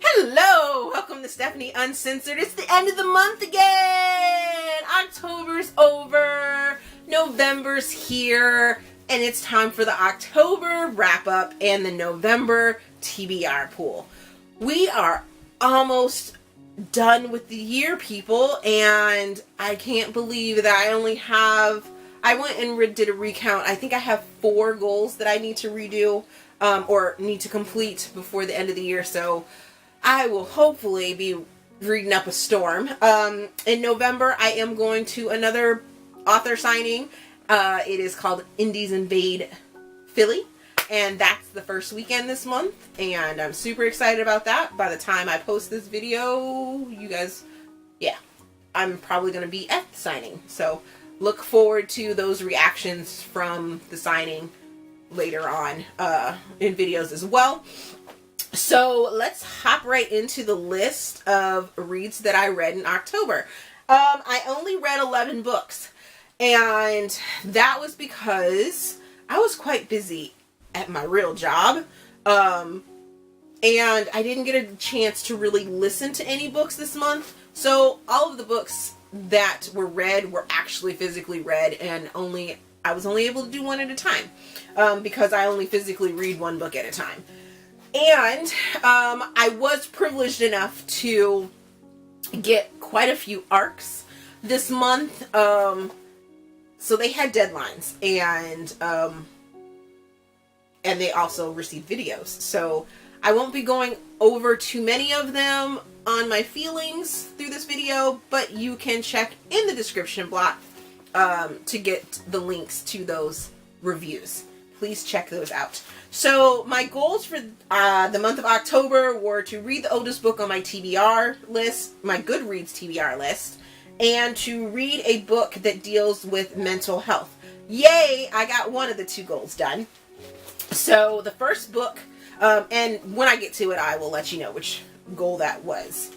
Hello! Welcome to Stephanie Uncensored. It's the end of the month again! October's over, November's here, and it's time for the October wrap-up and the November TBR pool. We are almost done with the year, people, and I can't believe that I went and did a recount. I think I have 4 goals that I need to redo, or need to complete before the end of the year, so I will hopefully be reading up a storm. In November, I am going to another author signing. It is called Indies Invade Philly, and that's the first weekend this month, and I'm super excited about that. By the time I post this video, you guys, I'm probably going to be at the signing, so look forward to those reactions from the signing later on in videos as well. So let's hop right into the list of reads that I read in October. I only read 11 books, and that was because I was quite busy at my real job, and I didn't get a chance to really listen to any books this month. So all of the books that were read were actually physically read, and I was only able to do one at a time, because I only physically read one book at a time. And I was privileged enough to get quite a few arcs this month. So they had deadlines, and they also received videos. So I won't be going over too many of them on my feelings through this video, but you can check in the description block to get the links to those reviews. Please check those out. So my goals for the month of October were to read the oldest book on my TBR list, my Goodreads TBR list, and to read a book that deals with mental health. Yay! I got one of the 2 goals done. So the first book, and when I get to it, I will let you know which goal that was.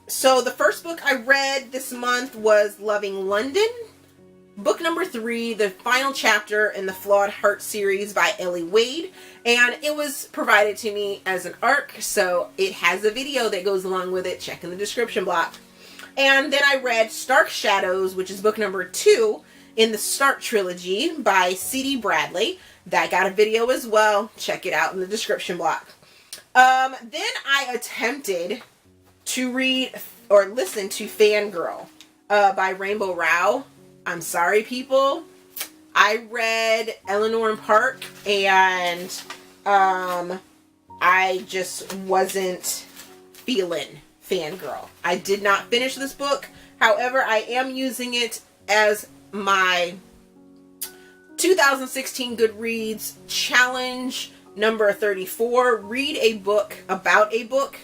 So the first book I read this month was Loving London. Book number 3, the final chapter in the Flawed Heart series by Ellie Wade, and it was provided to me as an ARC, so it has a video that goes along with it. Check in the description block. And then I read Stark Shadows, which is book number 2 in the Stark trilogy by C.D. Bradley. That got a video as well. Check it out in the description block. Then I attempted to read or listen to Fangirl by Rainbow Rowell. I'm sorry, people. I read Eleanor and Park, and I just wasn't feeling Fangirl. I did not finish this book. However, I am using it as my 2016 Goodreads challenge number 34. Read a book about a book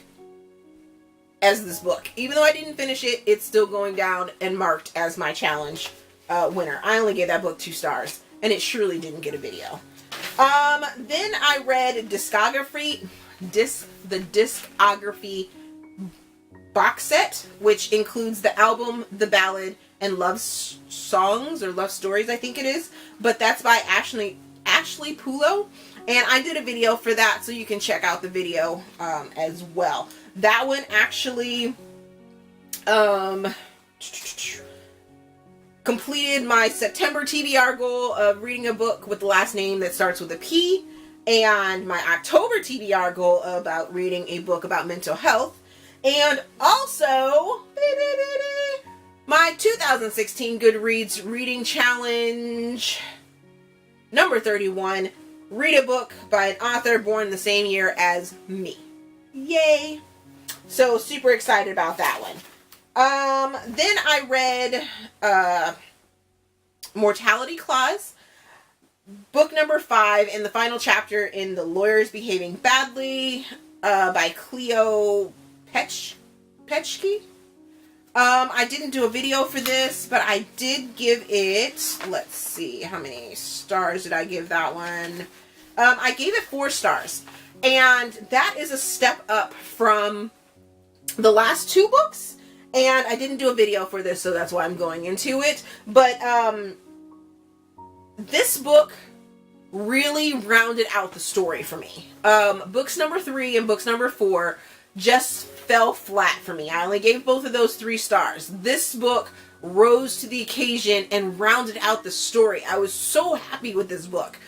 as this book. Even though I didn't finish it, it's still going down and marked as my challenge winner. I only gave that book 2 stars, and it surely didn't get a video. Then I read the discography box set, which includes the album, the ballad, and love songs, or love stories, I think it is. But that's by Ashley Pulo, and I did a video for that, so you can check out the video as well. That one actually completed my September TBR goal of reading a book with the last name that starts with a P, and my October TBR goal about reading a book about mental health, and also my 2016 Goodreads reading challenge number 31, read a book by an author born the same year as me. Yay! So super excited about that one. Then I read Mortality Clause, book number 5, and the final chapter in The Lawyers Behaving Badly by Cleo Peitche. I didn't do a video for this, but I did give it, let's see, how many stars did I give that one? I gave it 4 stars, and that is a step up from the last 2 books. And I didn't do a video for this, so that's why I'm going into it. But this book really rounded out the story for me. Books number 3 and books number 4 just fell flat for me. I only gave both of those 3 stars. This book rose to the occasion and rounded out the story. I was so happy with this book.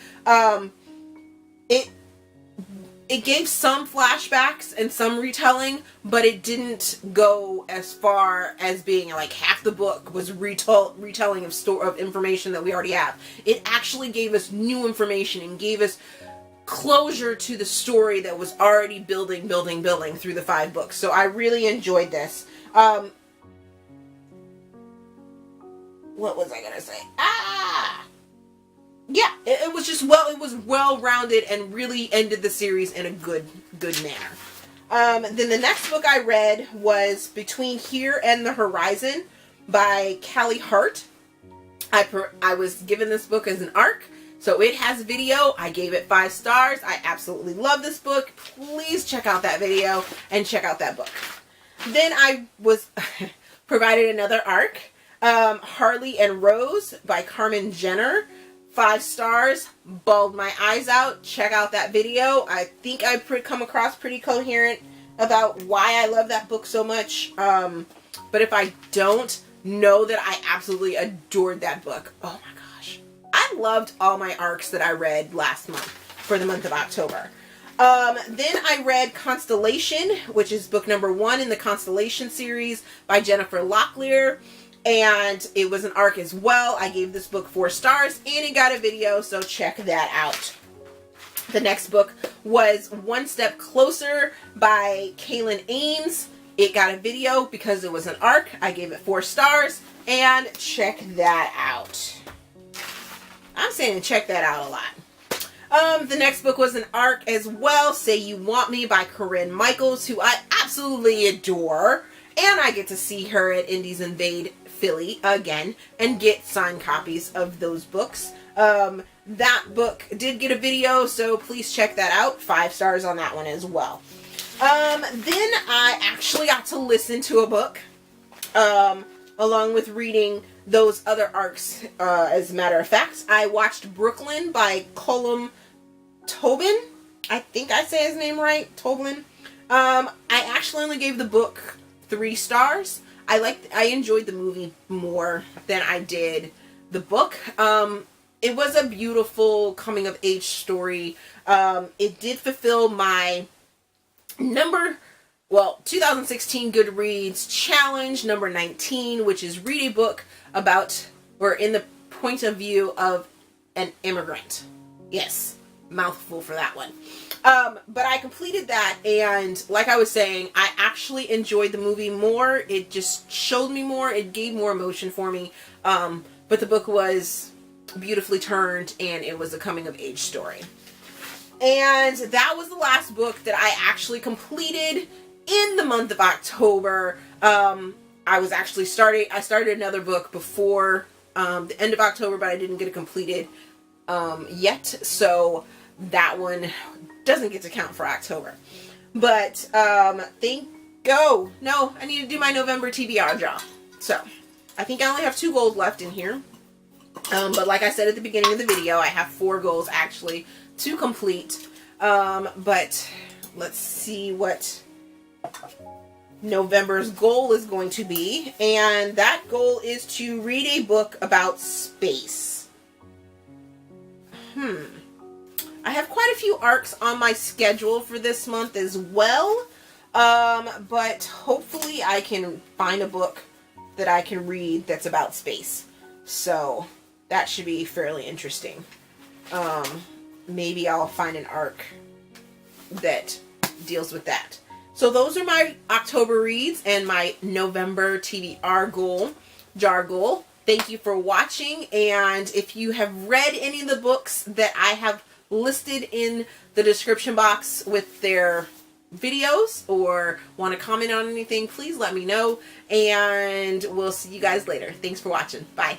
It gave some flashbacks and some retelling, but it didn't go as far as being like half the book was retelling of information that we already have. It actually gave us new information and gave us closure to the story that was already building through the 5 books. So I really enjoyed this. What was I gonna say? Yeah, it was just it was well-rounded and really ended the series in a good manner. Then the next book I read was Between Here and the Horizon by Callie Hart. I was given this book as an ARC, so it has video. I gave it 5 stars. I absolutely love this book. Please check out that video and check out that book. Then I was provided another ARC, Harley and Rose by Carmen Jenner. 5 stars, bawled my eyes out. Check out that video. I think I come across pretty coherent about why I love that book so much. But if I don't, know that I absolutely adored that book. Oh my gosh. I loved all my ARCs that I read last month for the month of October. Then I read Constellation, which is book number 1 in the Constellation series by Jennifer Locklear. And it was an ARC as well. I gave this book 4 stars and it got a video, so check that out. The next book was One Step Closer by Kaylin Ames. It got a video because it was an ARC. I gave it 4 stars and check that out. I'm saying check that out a lot. The next book was an ARC as well, Say You Want Me by Corinne Michaels, who I absolutely adore. And I get to see her at Indies Invade Philly again and get signed copies of those books. That book did get a video, so please check that out. 5 stars on that one as well. Then I actually got to listen to a book along with reading those other ARCs. As a matter of fact, I watched Brooklyn by Colum Tobin. I think I say his name right, Tobin. I actually only gave the book 3 stars. I enjoyed the movie more than I did the book. It was a beautiful coming of age story. It did fulfill my 2016 Goodreads challenge number 19, which is read a book about or in the point of view of an immigrant. Yes, mouthful for that one. But I completed that, and like I was saying, I actually enjoyed the movie more. It just showed me more. It gave more emotion for me. But the book was beautifully turned, and it was a coming of age story. And that was the last book that I actually completed in the month of October. I started another book before the end of October, but I didn't get it completed yet. So that one doesn't get to count for October. But I need to do my November TBR draw. So I think I only have 2 goals left in here. But like I said at the beginning of the video, I have 4 goals actually to complete. But let's see what November's goal is going to be. And that goal is to read a book about space. I have quite a few ARCs on my schedule for this month as well. But hopefully I can find a book that I can read that's about space. So that should be fairly interesting. Maybe I'll find an ARC that deals with that. So those are my October reads and my November TBR goal, jar goal. Thank you for watching. And if you have read any of the books that I have listed in the description box with their videos or want to comment on anything, please let me know. And we'll see you guys later. Thanks for watching. Bye.